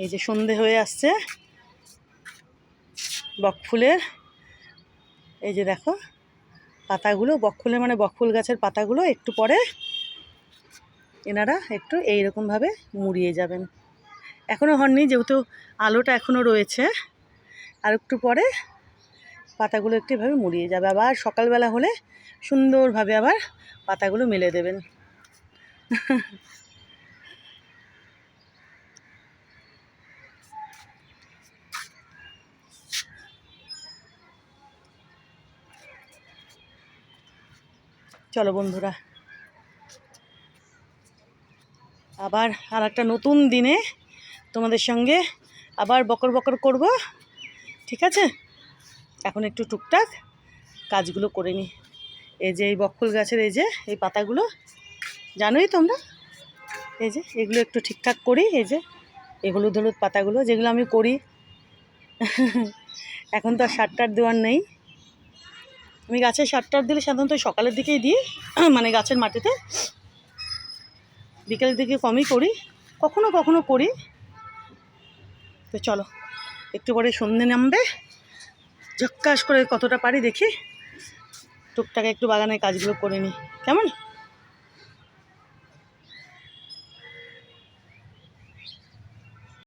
এই যে সন্ধে হয়ে আসছে, বকফুলের এই যে দেখো পাতাগুলো, বকফুলের মানে বকফুল গাছের পাতাগুলো একটু পরে এনারা একটু এইরকমভাবে মুড়িয়ে যাবেন। এখনও হননি, যেহেতু আলোটা এখনও রয়েছে, আর একটু পরে পাতাগুলো একটু এভাবে মুড়িয়ে যাবে। আবার সকালবেলা হলে সুন্দরভাবে আবার পাতাগুলো মেলে দেবেন। চলো বন্ধুরা, আবার আর একটা নতুন দিনে তোমাদের সঙ্গে আবার বকর বকর করব, ঠিক আছে? এখন একটু টুকটাক কাজগুলো করে নিই। এই যে এই বকফুল গাছের এই যে এই পাতাগুলো জানোই তোমরা, এই যে এগুলো একটু ঠিকঠাক করি। এই যে এই হলুদ হলুদ পাতাগুলো যেগুলো আমি করি, এখন তো আর সার টার দেওয়ার নেই। আমি গাছে সার টার দিলে সাধারণত সকালের দিকেই দিই, মানে গাছের মাটিতে। বিকেলের দিকে কমই করি, কখনো কখনো করি। তো চলো, একটু পরে সন্ধে নামবে, ঝক্কাস করে কতটা পারি দেখি, টুকটাক একটু বাগানের কাজগুলো করে নিই, কেমন?